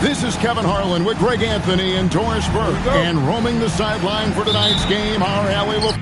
This is Kevin Harlan with Greg Anthony and Doris Burke. And roaming the sideline for tonight's game, our Allie will...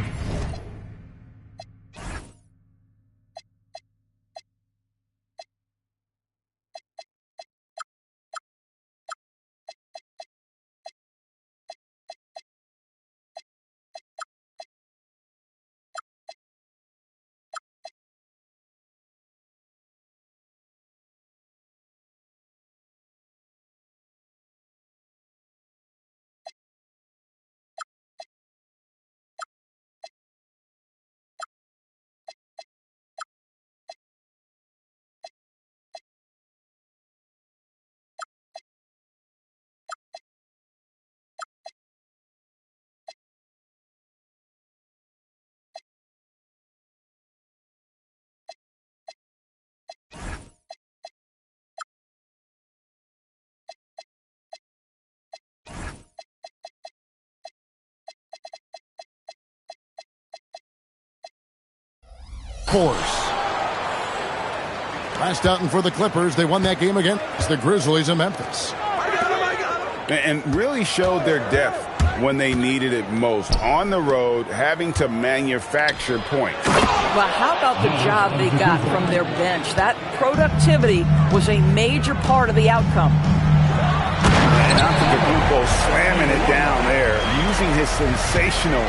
Force. Last outing for the Clippers. They won that game against the Grizzlies in Memphis. And really showed their depth when they needed it most. On the road, having to manufacture points. Well, how about the job they got from their bench? That productivity was a major part of the outcome. And Antetokounmpo slamming it down there, using his sensational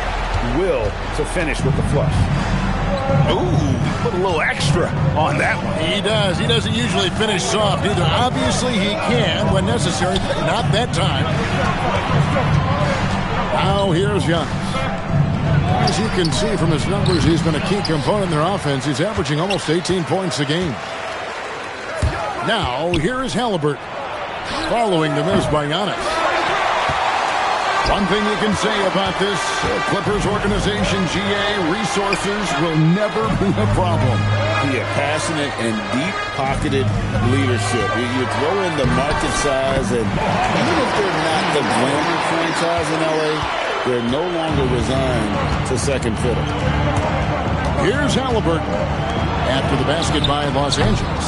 will to finish with the flush. Ooh, put a little extra on that one. He does. He doesn't usually finish soft either. Obviously, he can when necessary. Not that time. Now, here's Giannis. As you can see from his numbers, he's been a key component in their offense. He's averaging almost 18 points a game. Now, here is Halliburton, following the miss by Giannis. One thing you can say about this Clippers organization, GA, resources will never be a problem. Yeah, passionate and deep-pocketed leadership. You throw in the market size, and even if they're not the glamour franchise in L.A., they're no longer resigned to second fiddle. Here's Halliburton after the basket by Los Angeles.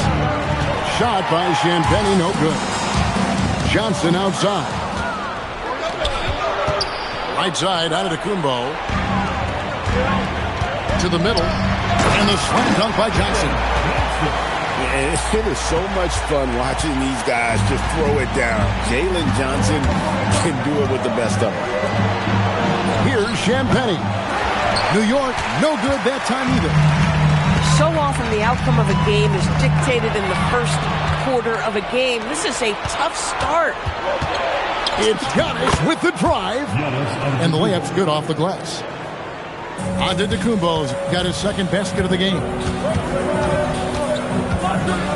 Shot by Champagnie, no good. Johnson outside. Right side, Antetokounmpo. To the middle. And the slam dunk by Johnson. It is so much fun watching these guys just throw it down. Jalen Johnson can do it with the best of them. Here's Champagnie. New York, no good that time either. So often the outcome of a game is dictated in the first quarter of a game. This is a tough start. It's Giannis with the drive. And the layup's good off the glass. Antetokounmpo's got his second basket of the game.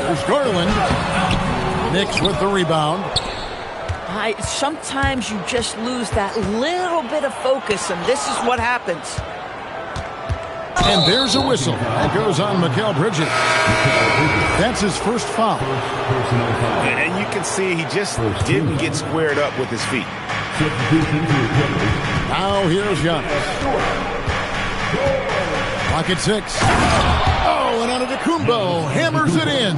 There's Garland. Knicks with the rebound. Sometimes you just lose that little bit of focus, and this is what happens. And there's a whistle. That goes on Mikal Bridges. That's his first foul. And you can see he just didn't get squared up with his feet. Now here's Giannis. Pocket six. Oh, and Antetokounmpo hammers it in.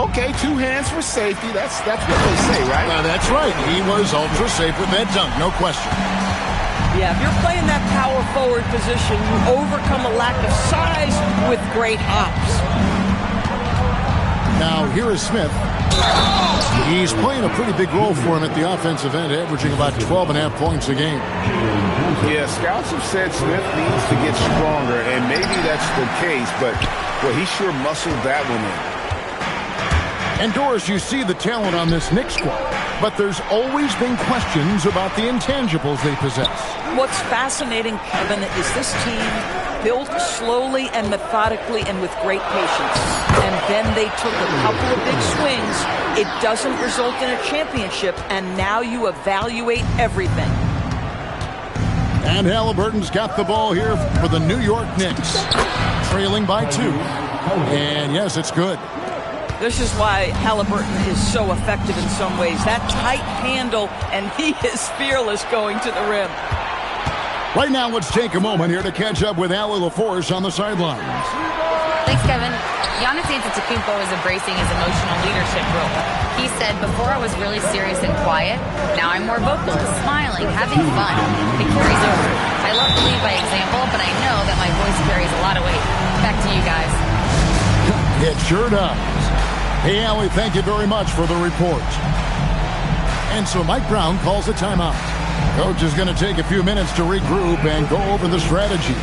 Okay, two hands for safety. That's what they say, right? That's right. He was ultra safe with that dunk, no question. Yeah, if you're playing that power forward position, you overcome a lack of size with great hops. Now, here is Smith. He's playing a pretty big role for him at the offensive end, averaging about 12.5 points a game. Yeah, scouts have said Smith needs to get stronger, and maybe that's the case, but well, he sure muscled that one in. And Doris, you see the talent on this Knicks squad, but there's always been questions about the intangibles they possess. What's fascinating, Kevin, is this team built slowly and methodically and with great patience. And then they took a couple of big swings. It doesn't result in a championship, and now you evaluate everything. And Halliburton's got the ball here for the New York Knicks, trailing by 2. And yes, it's good. This is why Halliburton is so effective in some ways. That tight handle, and he is fearless going to the rim. Right now, let's take a moment here to catch up with Allie LaForce on the sidelines. Thanks, Kevin. Giannis Antetokounmpo is embracing his emotional leadership role. He said, "Before I was really serious and quiet. Now I'm more vocal, smiling, having fun. It carries over. I love to lead by example, but I know that my voice carries a lot of weight." Back to you guys. It sure does. Hey, Allie, thank you very much for the report. And so Mike Brown calls a timeout. Coach is going to take a few minutes to regroup and go over the strategy.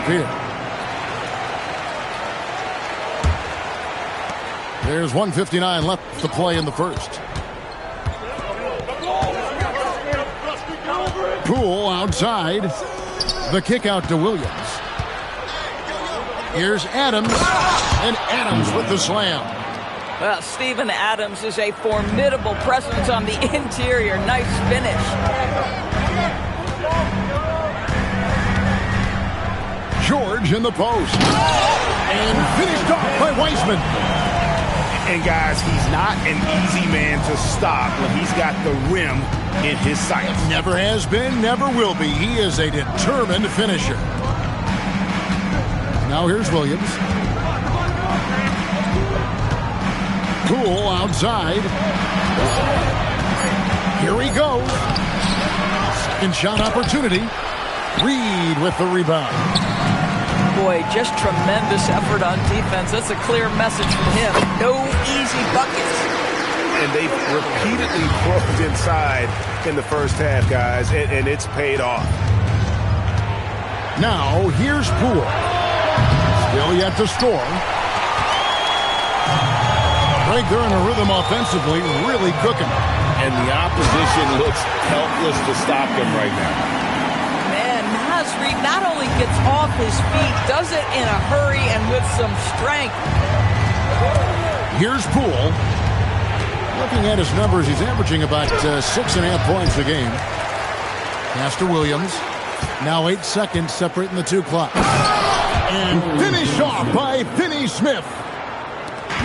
Here. There's 1:59 left to play in the first. Poole outside. The kick out to Williams. Here's Adams, and Adams with the slam. Well, Steven Adams is a formidable presence on the interior. Nice finish. George in the post. And finished off by Weissman. And guys, he's not an easy man to stop when he's got the rim in his sights. Never has been, never will be. He is a determined finisher. Now here's Williams. Poole outside. Here he goes. Second shot opportunity. Reed with the rebound. Boy, just tremendous effort on defense. That's a clear message from him. No easy buckets. And they've repeatedly probed inside in the first half, guys, and it's paid off. Now, here's Poole. Still yet to score. Right there in a rhythm offensively, really cooking. And the opposition looks helpless to stop them right now. Reed not only gets off his feet, does it in a hurry and with some strength. Here's Poole. Looking at his numbers, he's averaging about 6.5 points a game. Pass to Williams. Now 8 seconds separating the two clocks. And finished off by Finney-Smith.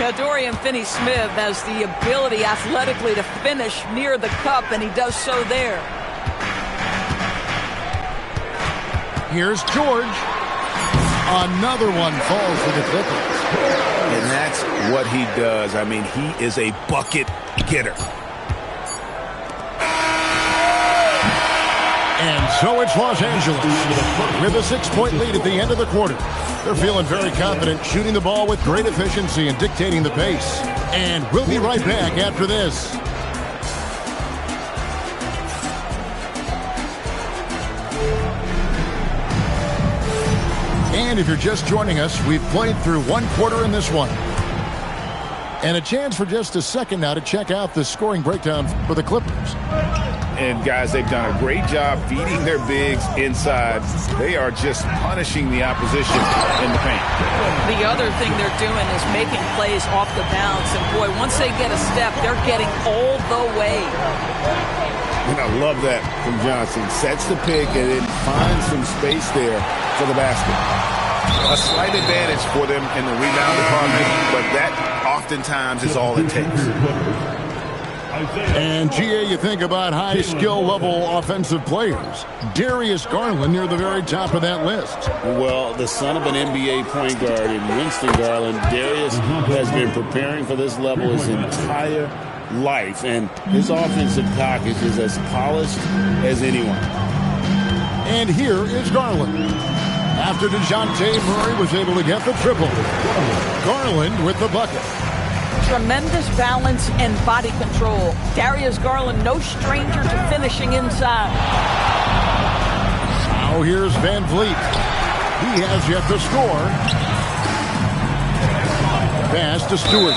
Now, Dorian Finney-Smith has the ability athletically to finish near the cup, and he does so there. Here's George. Another one falls for the Clippers. And that's what he does. I mean, he is a bucket getter. And so it's Los Angeles with a 6-point lead at the end of the quarter. They're feeling very confident, shooting the ball with great efficiency and dictating the pace. And we'll be right back after this. And if you're just joining us, we've played through one quarter in this one. And a chance for just a second now to check out the scoring breakdown for the Clippers. And, guys, they've done a great job feeding their bigs inside. They are just punishing the opposition in the paint. The other thing they're doing is making plays off the bounce. And, boy, once they get a step, they're getting all the way. And I love that from Johnson. Sets the pick and then finds some space there for the basket. A slight advantage for them in the rebound department, but that oftentimes is all it takes. And, GA, you think about high skill level offensive players. Darius Garland near the very top of that list. Well, the son of an NBA point guard in Winston Garland, Darius has been preparing for this level his entire life, and his offensive package is as polished as anyone. And here is Garland. After DeJounte Murray was able to get the triple. Garland with the bucket. Tremendous balance and body control. Darius Garland, no stranger to finishing inside. Now here's Van Vliet. He has yet to score. Pass to Stewart.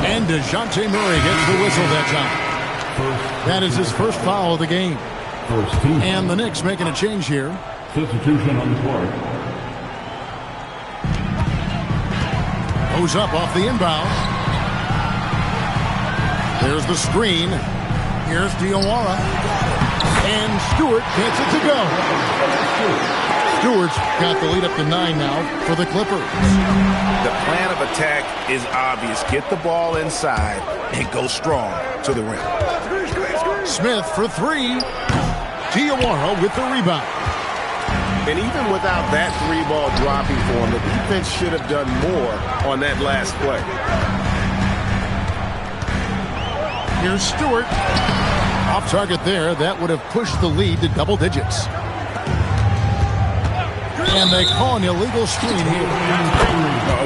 And DeJounte Murray gets the whistle that time. That is his first foul of the game. And the Knicks making a change here. Substitution on the court. Goes up off the inbound. There's the screen. Here's Diawara. And Stewart gets it to go. Stewart's got the lead up to 9 now for the Clippers. The plan of attack is obvious. Get the ball inside and go strong to the rim. Smith for 3. Diawara with the rebound. And even without that 3-ball dropping for him, the defense should have done more on that last play. Here's Stewart. Off target there. That would have pushed the lead to double digits. And they call an illegal screen here.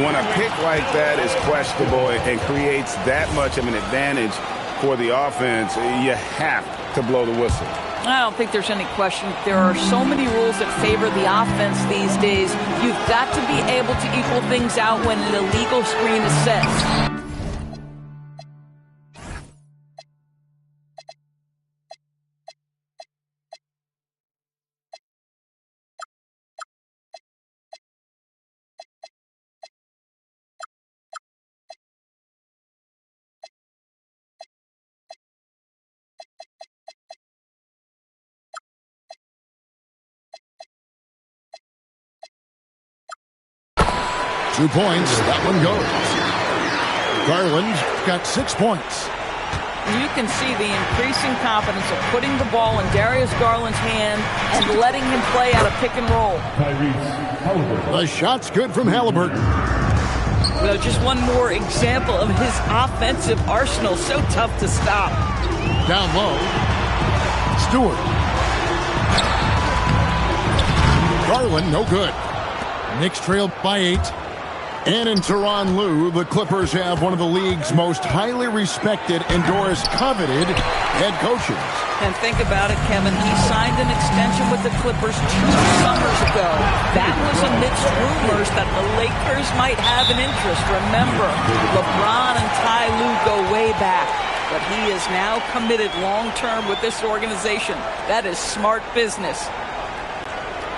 When a pick like that is questionable and creates that much of an advantage for the offense, you have to blow the whistle. I don't think there's any question. There are so many rules that favor the offense these days. You've got to be able to equal things out when an illegal screen is set. 2 points. That one goes. Garland's got 6 points. You can see the increasing confidence of putting the ball in Darius Garland's hand and letting him play out a pick and roll. The shot's good from Halliburton. Well, just one more example of his offensive arsenal. So tough to stop. Down low. Stewart. Garland, no good. Knicks trailed by 8. And in Tyronn Lue, the Clippers have one of the league's most highly respected and Doris coveted head coaches. And think about it, Kevin. He signed an extension with the Clippers 2 summers ago. That was amidst rumors that the Lakers might have an interest. Remember, LeBron and Ty Lue go way back. But he is now committed long-term with this organization. That is smart business.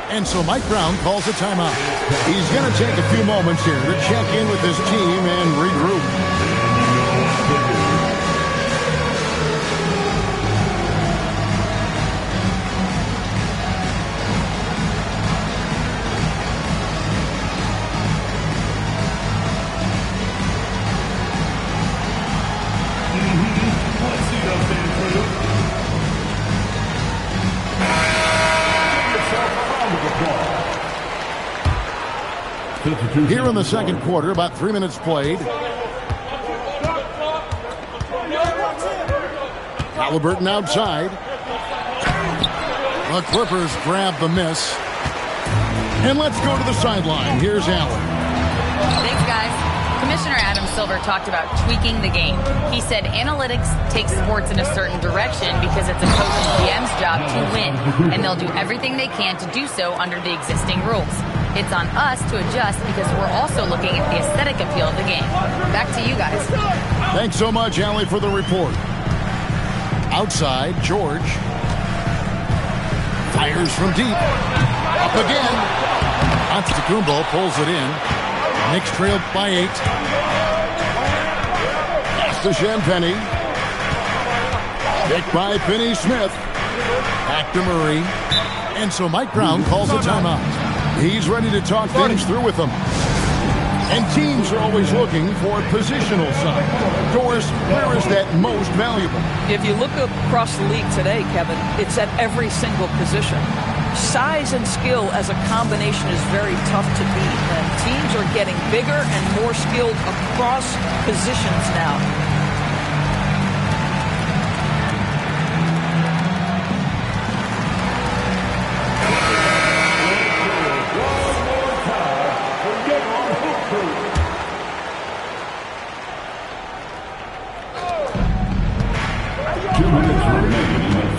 And so Mike Brown calls a timeout. He's going to take a few moments here to check in with his team and regroup. Here in the second quarter, about 3 minutes played. Halliburton outside. The Clippers grab the miss. And let's go to the sideline. Here's Allen. Thanks, guys. Commissioner Adam Silver talked about tweaking the game. He said analytics take sports in a certain direction because it's a coach and GM's job to win, and they'll do everything they can to do so under the existing rules. It's on us to adjust because we're also looking at the aesthetic appeal of the game. Back to you guys. Thanks so much, Allie, for the report. Outside, George. Fires from deep. Up again. Antetokounmpo pulls it in. Knicks trailed by 8. Pass to Champagnie. Picked by Finney Smith. Back to Murray. And so Mike Brown calls a timeout. He's ready to talk things through with them. And teams are always looking for positional size. Doris, where is that most valuable? If you look across the league today, Kevin, it's at every single position. Size and skill as a combination is very tough to beat. And teams are getting bigger and more skilled across positions now.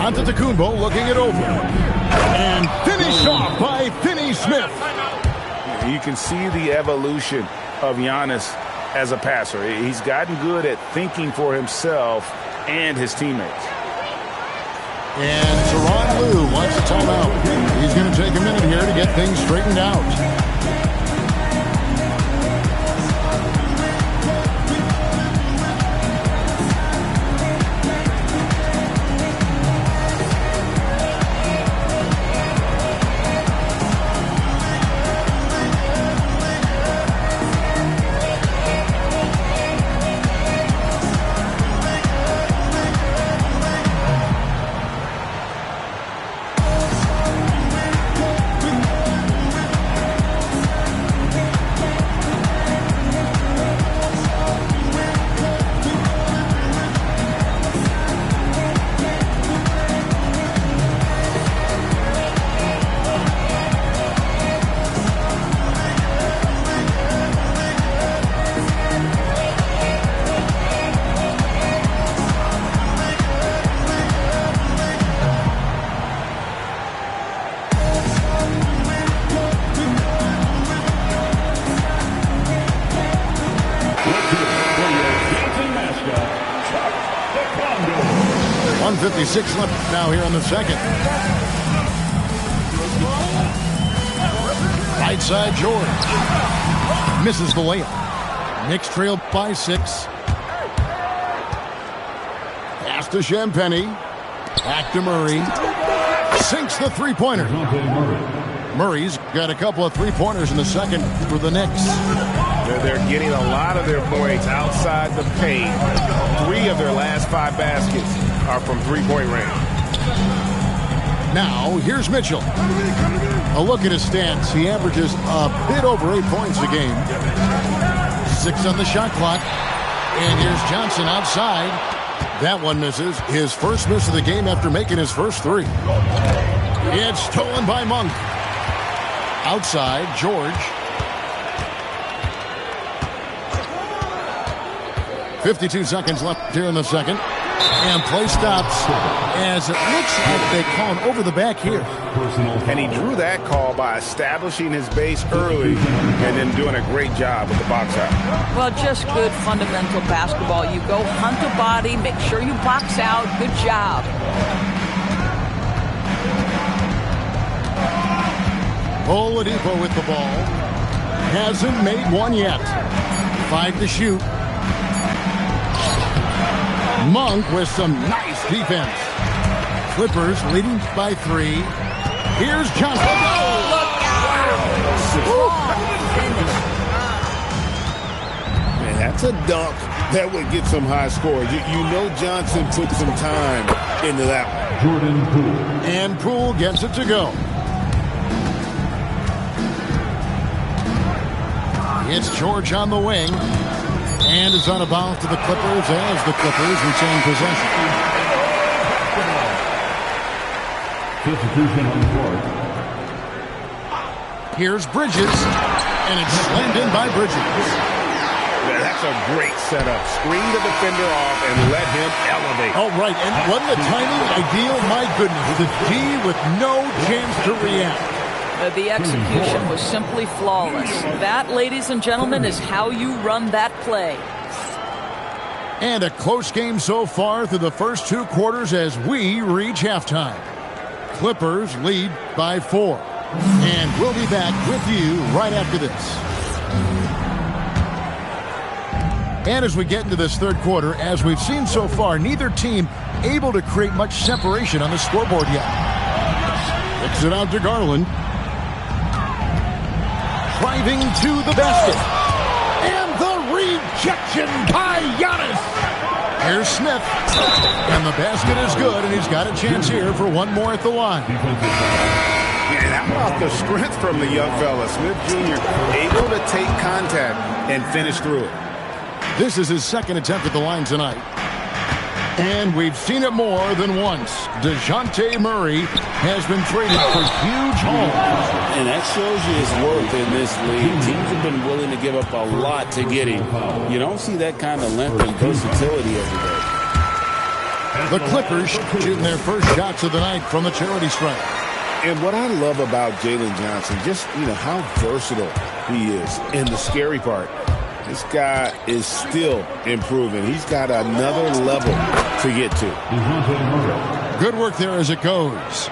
Antetokounmpo looking it over. And finished off by Finney Smith. You can see the evolution of Giannis as a passer. He's gotten good at thinking for himself and his teammates. And Tyronn Lue things straightened out. .56 left now here in the second. Right side, George. Misses the layup. Knicks trailed by 6. Pass to Champagny. Back to Murray. Sinks the three-pointer. Murray's got a couple of three-pointers in the second for the Knicks. They're getting a lot of their points outside the paint. 3 of their last 5 baskets are from three-point range. Now, here's Mitchell. A look at his stats. He averages a bit over 8 points a game. 6 on the shot clock. And here's Johnson outside. That one misses. His first miss of the game after making his first 3. It's stolen by Monk. Outside, George. 52 seconds left here in the second. And play stops as it looks like they call him over the back here. And he drew that call by establishing his base early and then doing a great job with the box out. Well, just good fundamental basketball. You go hunt a body, make sure you box out. Good job. Oladipo with the ball. Hasn't made one yet. 5 to shoot. Monk with some nice defense. Clippers leading by 3. Here's Johnson. Oh, look out! Man, that's a dunk that would get some high scores. You know Johnson put some time into that one. Jordan Poole. And Poole gets it to go. It's George on the wing. And is out of bounds to the Clippers as the Clippers retain possession. Substitution on the court. Here's Bridges. And it's slammed in by Bridges. Yeah, that's a great setup. Screen the defender off and let him elevate. All right, and wasn't the timing ideal? My goodness, the D with no chance to react. The execution was simply flawless. That, ladies and gentlemen, is how you run that play. And a close game so far through the first 2 quarters as we reach halftime. Clippers lead by 4. And we'll be back with you right after this. And as we get into this third quarter, as we've seen so far, neither team able to create much separation on the scoreboard yet. Kicks it out to Garland. Driving to the basket. And the rejection by Giannis. Here's Smith. And the basket is good, and he's got a chance here for one more at the line. And how about the strength from the young fella? Smith Jr. able to take contact and finish through it. This is his second attempt at the line tonight. And we've seen it more than once. DeJounte Murray has been traded for huge hauls. And that shows you his worth in this league. Teams have been willing to give up a lot to get him. You don't see that kind of length and versatility every day. The Clippers shooting their first shots of the night from the charity stripe. And what I love about Jalen Johnson, just, how versatile he is. And the scary part, this guy is still improving. He's got another level to get to. Good work there as it goes.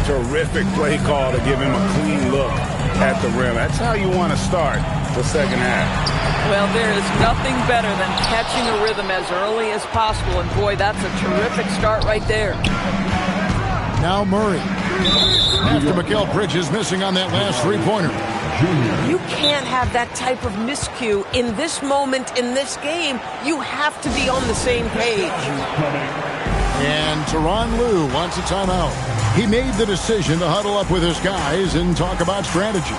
Terrific play call to give him a clean look at the rim. That's how you want to start the second half. Well, there is nothing better than catching a rhythm as early as possible. And, boy, that's a terrific start right there. Now Murray. After Mikal Bridges missing on that last three-pointer. You can't have that type of miscue in this moment in this game. You have to be on the same page. And Tyronn Lue wants a timeout. He made the decision to huddle up with his guys and talk about strategy.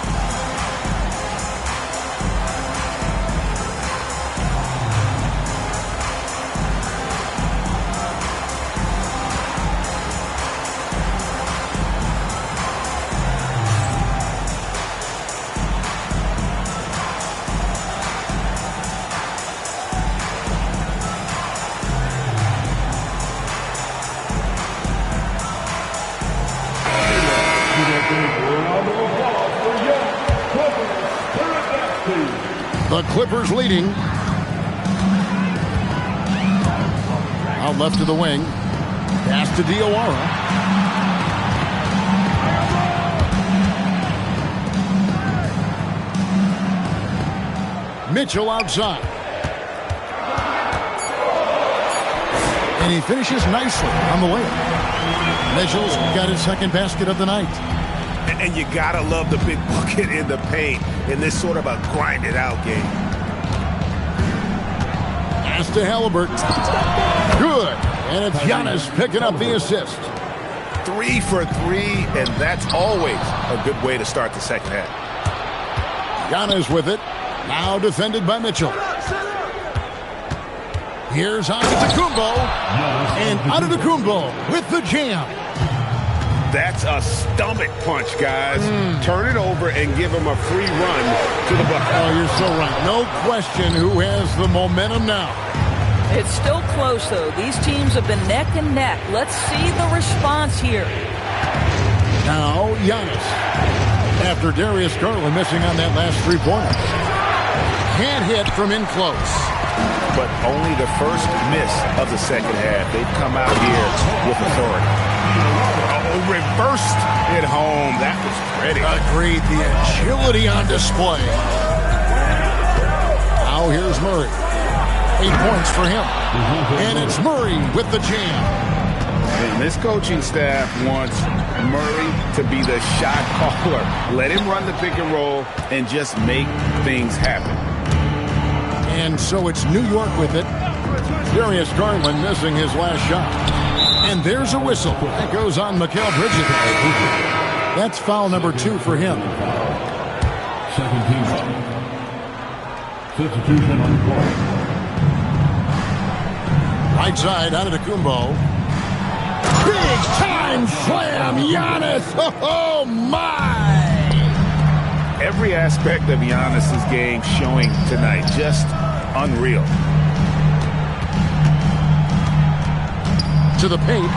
The Clippers leading. Out left to the wing. Pass to Diawara. Mitchell outside. And he finishes nicely on the way. Mitchell's got his second basket of the night. And you gotta love the big bucket in the paint in this sort of a grinded-out game. Pass to Halliburton. Good. And it's Giannis picking up the assist. 3 for 3, and that's always a good way to start the second half. Giannis with it. Now defended by Mitchell. Here's Antetokounmpo. And Antetokounmpo with the jam. That's a stomach punch, guys. Turn it over and give him a free run to the bucket. Oh, you're so right. No question who has the momentum now. It's still close, though. These teams have been neck and neck. Let's see the response here. Now, Giannis. After Darius Garland missing on that last three-pointer. Can't hit from in close. But only the first miss of the second half. They've come out here with authority. Reversed it home. That was pretty. Agreed. The agility on display. Now here's Murray. 8 points for him. And it's Murray with the jam. And this coaching staff wants Murray to be the shot caller. Let him run the pick and roll and just make things happen. And so it's New York with it. Darius Garland missing his last shot. And there's a whistle. That goes on Mikal Bridges. That's foul number 2 for him. Second team. Substitution on the court. Right side, Antetokounmpo. Big time slam, Giannis. Oh, my. Every aspect of Giannis's game showing tonight. Just unreal. To the paint.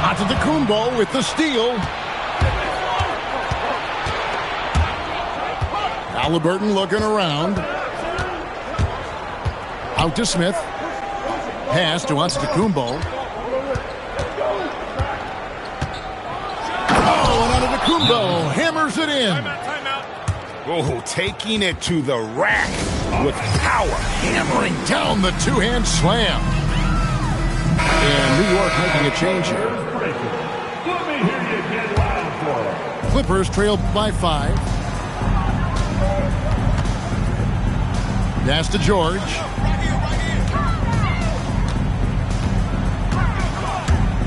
Antetokounmpo with the steal. Halliburton looking around. Out to Smith. Pass to Antetokounmpo. Oh, and Antetokounmpo hammers it in. Oh, taking it to the rack with power. Hammering down the two-hand slam. And New York making a change here. Let me hear you get loud for it. Clippers trail by 5. Pass to George.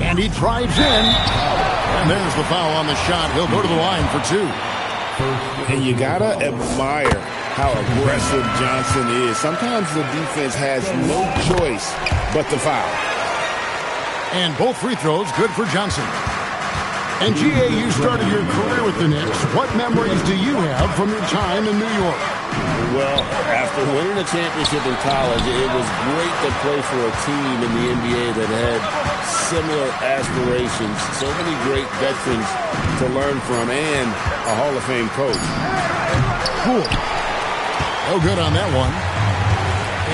And he drives in. And there's the foul on the shot. He'll go to the line for 2. And you gotta admire how aggressive Johnson is. Sometimes the defense has no choice but to foul. And both free throws good for Johnson. And G.A., you started your career with the Knicks. What memories do you have from your time in New York? Well, after winning a championship in college, it was great to play for a team in the NBA that had similar aspirations. So many great veterans to learn from and a Hall of Fame coach. Cool. No good on that one.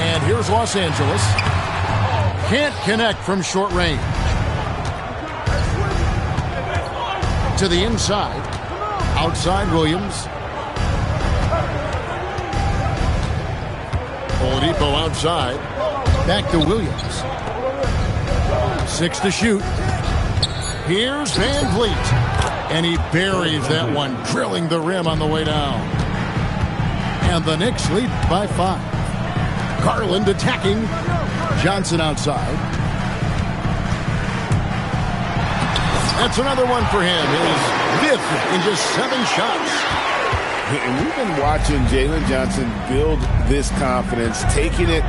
And here's Los Angeles. Can't connect from short range. To to the inside. Outside Williams. Oladipo outside. Back to Williams. 6 to shoot. Here's Van Vliet. And he buries that one, drilling the rim on the way down. And the Knicks lead by 5. Garland attacking. Johnson outside. That's another one for him. His 5th in just 7 shots. And we've been watching Jalen Johnson build this confidence, taking it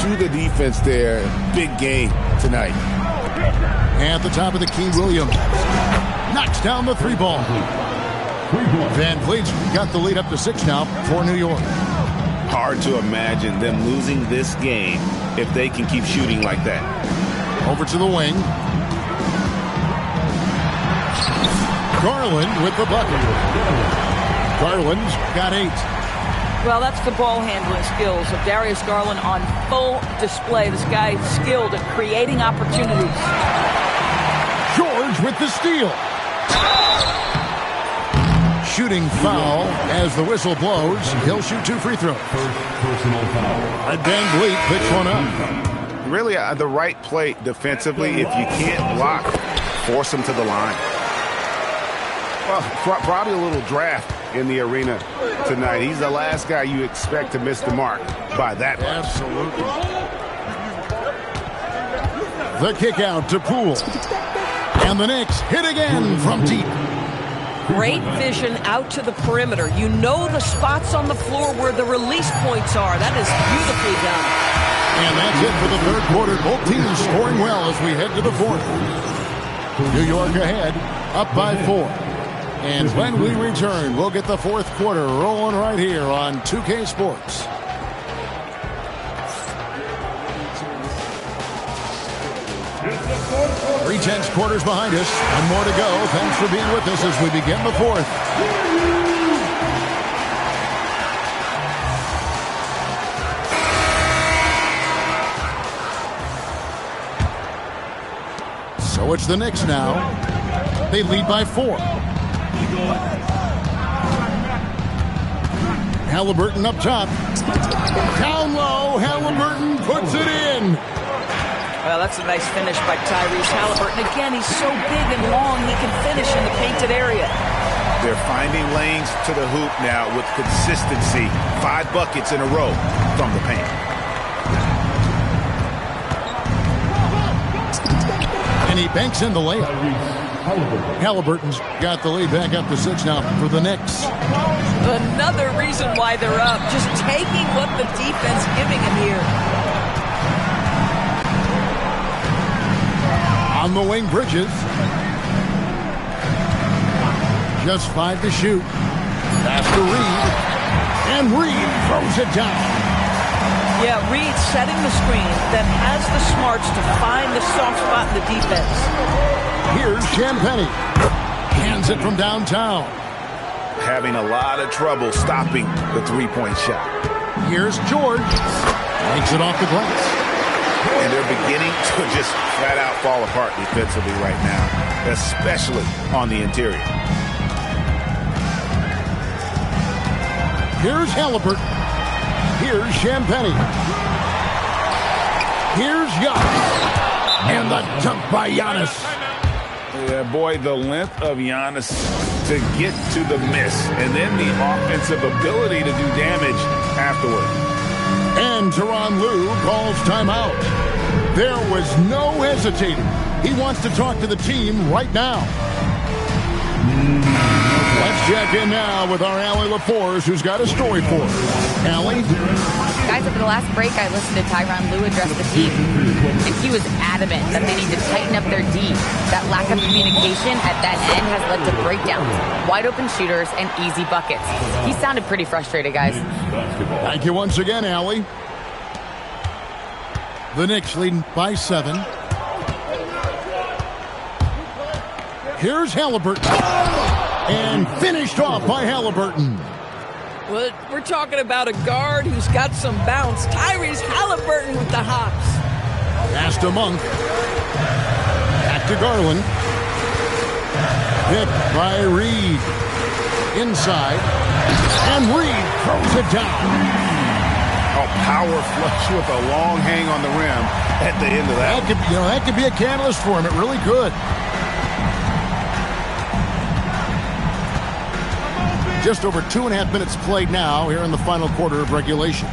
to the defense there. Big game tonight. At the top of the key, Williams knocks down the 3-ball. Van Vliet's got the lead up to 6 now for New York. Hard to imagine them losing this game if they can keep shooting like that. Over to the wing. Garland with the bucket. Garland's got 8. Well, that's the ball handling skills of Darius Garland on full display. This guy is skilled at creating opportunities. George with the steal. Shooting foul as the whistle blows. He'll shoot 2 free throws. Personal foul. And Van Vliet picks one up. Really the right play defensively. If you can't block, force him to the line. Well, probably a little draft in the arena tonight. He's the last guy you expect to miss the mark by that much. Absolutely. The kick out to Poole. And the Knicks hit again from deep. Great vision out to the perimeter. You know the spots on the floor where the release points are. That is beautifully done. And that's it for the 3rd quarter. Both teams scoring well as we head to the 4th. New York ahead, up by 4. And when we return, we'll get the 4th quarter rolling right here on 2K Sports. 3/10 quarters behind us, and more to go. Thanks for being with us as we begin the 4th. So it's the Knicks now. They lead by 4. Halliburton up top. Down low, Halliburton puts it in. Well, that's a nice finish by Tyrese Halliburton. Again, he's so big and long, he can finish in the painted area. They're finding lanes to the hoop now with consistency. 5 buckets in a row from the paint. And he banks in the layup. Halliburton's got the lead back up to 6 now for the Knicks. Another reason why they're up, just taking what the defense giving him here. On the wing, Bridges. Just 5 to shoot. Pass to Reed. And Reed throws it down. Yeah, Reed setting the screen that has the smarts to find the soft spot in the defense. Here's Champagnie. Hands it from downtown. Having a lot of trouble stopping the 3-point shot. Here's George. Makes it off the glass. And they're beginning to just flat out fall apart defensively right now, especially on the interior. Here's Halliburton. Here's Champagnie. Here's Giannis. And the dunk by Giannis. Yeah, boy, the length of Giannis to get to the miss, and then the offensive ability to do damage afterward. And Tyronn Lue calls timeout. There was no hesitating. He wants to talk to the team right now. Let's check in now with our Allie LaForce, who's got a story for us. Allie? Guys, over the last break, I listened to Tyronn Lue address the team, and he was adamant that they need to tighten up their D. That lack of communication at that end has led to breakdowns, wide open shooters, and easy buckets. He sounded pretty frustrated, guys. Thank you once again, Allie. The Knicks leading by 7. Here's Halliburton. And finished off by Halliburton. Well, we're talking about a guard who's got some bounce. Tyrese Halliburton with the hops. Pass to Monk. Back to Garland. pick by Reed. Inside. And Reed throws it down. A power flush with a long hang on the rim at the end of that. That could be a catalyst for him. It really could. Just over 2.5 minutes played now here in the final quarter of regulation.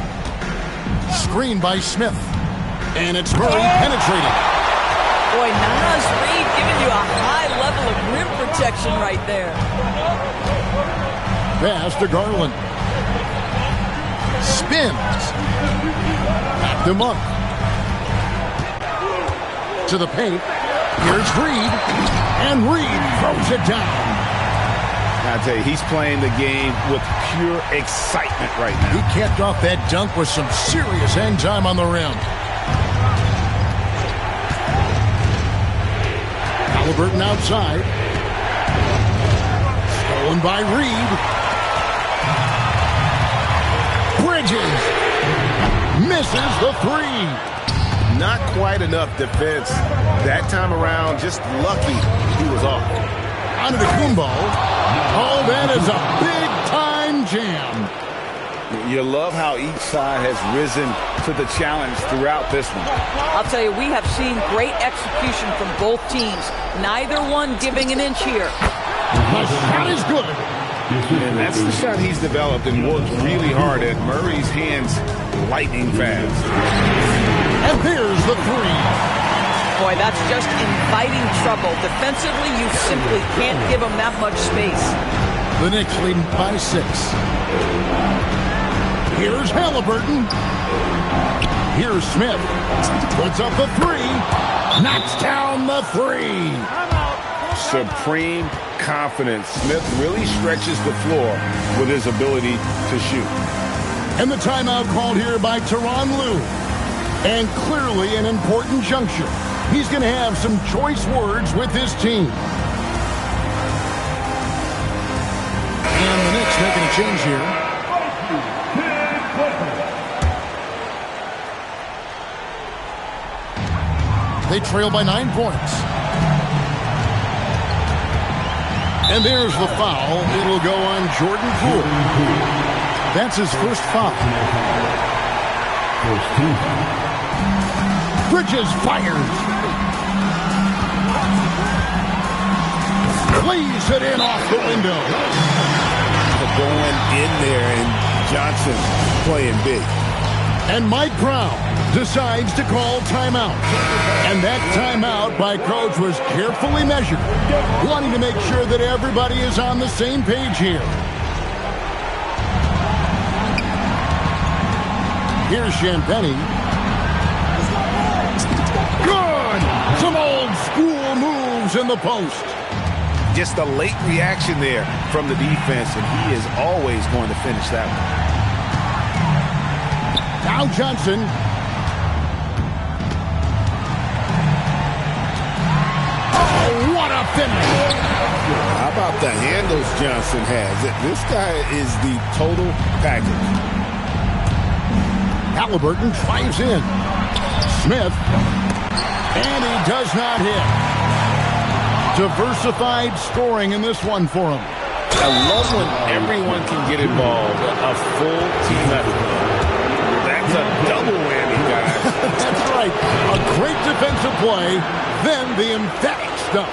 Screen by Smith. And it's Murray penetrating. Boy, Naz Reid giving you a high level of rim protection right there. Pass to Garland. Spins. Back to Monk. To the paint. Here's Reed. And Reed throws it down. I tell you, he's playing the game with pure excitement right now. He capped off that dunk with some serious hang time on the rim. Halliburton outside. Stolen by Reed. Bridges. Misses the three. Not quite enough defense that time around. Just lucky he was off. On to the Kumbo. Oh, that is a big-time jam. You love how each side has risen to the challenge throughout this one. I'll tell you, we have seen great execution from both teams. Neither one giving an inch here. The shot is good. And that's the shot he's developed and worked really hard at. Murray's hands lightning fast. And there's the three. Boy, that's just inviting trouble. Defensively, you simply can't give him that much space. The Knicks leading by 6. Here's Halliburton. Here's Smith. Puts up the three. Knocks down the three. Supreme confidence. Smith really stretches the floor with his ability to shoot. And the timeout called here by Tyronn Lue. And clearly an important juncture. He's going to have some choice words with his team. And the Knicks making a change here. They trail by 9 points. And there's the foul. It'll go on Jordan Poole. That's his first foul. Bridges fires. Lays it in off the window. Going in there, and Johnson playing big. And Mike Brown decides to call timeout. And that timeout by Coach was carefully measured, wanting to make sure that everybody is on the same page here. Here's Champagnie. Good! Some old school moves in the post. Just a late reaction there from the defense, and he is always going to finish that one. Now Johnson. Oh, what a finish. How about the handles Johnson has? This guy is the total package. Halliburton drives in. Smith. And he does not hit. Diversified scoring in this one for him. I love when everyone can get involved. A full team effort. That's a double whammy, guys. That's right. A great defensive play, then the emphatic stuff.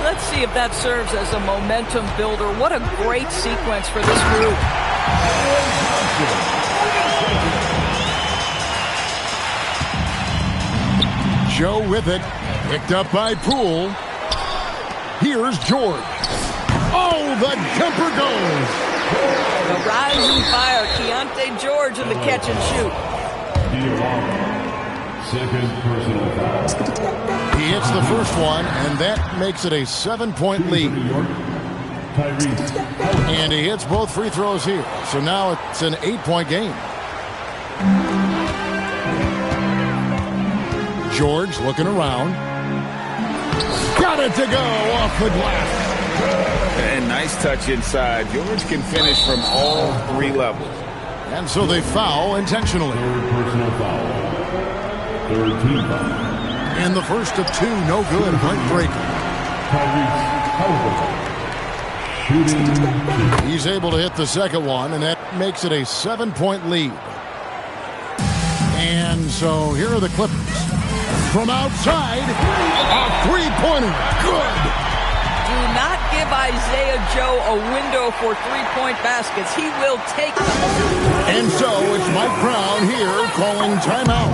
Let's see if that serves as a momentum builder. What a great sequence for this group. Joe with it. Picked up by Poole. Here's George. Oh, the jumper goes. The rising fire, Keontae George in the catch and shoot. Second personal foul. He hits the first one, and that makes it a 7-point lead. And he hits both free throws here. So now it's an 8-point game. George looking around. Got it to go off the glass. And nice touch inside. George can finish from all 3 levels. And so they foul intentionally. Third personal foul. Third team foul. And the first of 2, no good. Heartbreaker. Tyrese He's able to hit the second one, and that makes it a 7-point lead. And so here are the Clippers. From outside, a three-pointer. Good. Do not give Isaiah Joe a window for three-point baskets. He will take them. And so it's Mike Brown here calling timeout.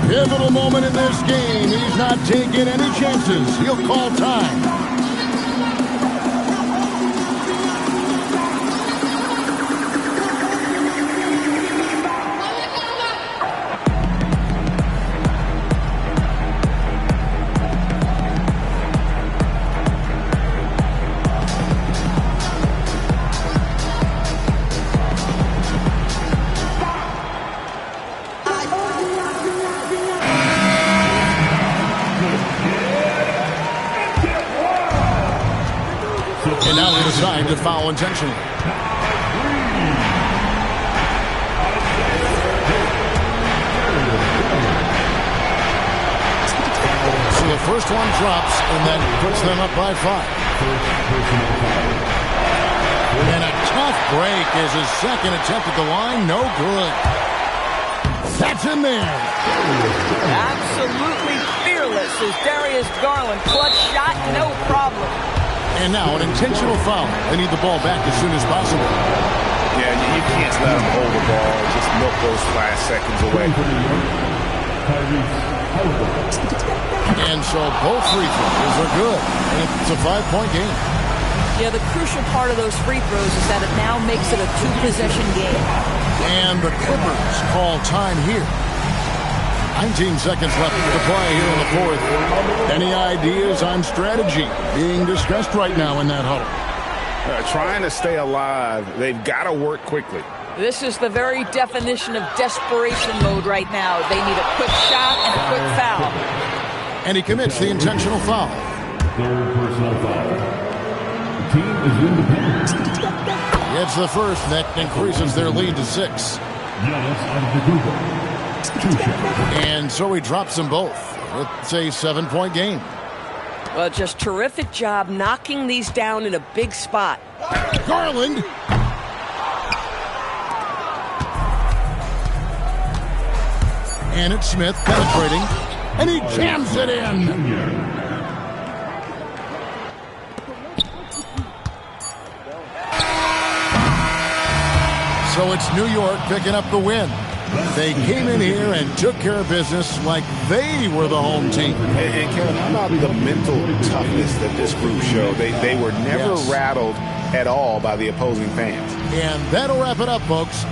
Pivotal moment in this game. He's not taking any chances. He'll call time. And now they decide to foul intentionally. So the first one drops, and that puts them up by 5. And a tough break is his second attempt at the line. No good. That's in there. Absolutely fearless is Darius Garland. Clutch shot, no problem. And now an intentional foul. They need the ball back as soon as possible. Yeah, you can't let them hold the ball. Just milk those last seconds away. And so both free throws are good. And it's a 5-point game. Yeah, the crucial part of those free throws is that it now makes it a 2-possession game. And the Clippers call time here. 19 seconds left to play here in the fourth. Any ideas on strategy being discussed right now in that huddle? Trying to stay alive. They've got to work quickly. This is the very definition of desperation mode right now. They need a quick shot and a quick foul. And he commits the intentional foul. Third personal foul. The team is in the penalty. It's the first, and that increases their lead to 6. Giannis Antetokounmpo. And so he drops them both. It's a 7-point game. Well, just terrific job knocking these down in a big spot. Garland. And it's Smith penetrating. And he jams it in. So it's New York picking up the win. They came in here and took care of business like they were the home team. And Kevin, how about the mental toughness that this group showed? They were never rattled at all by the opposing fans. And that'll wrap it up, folks.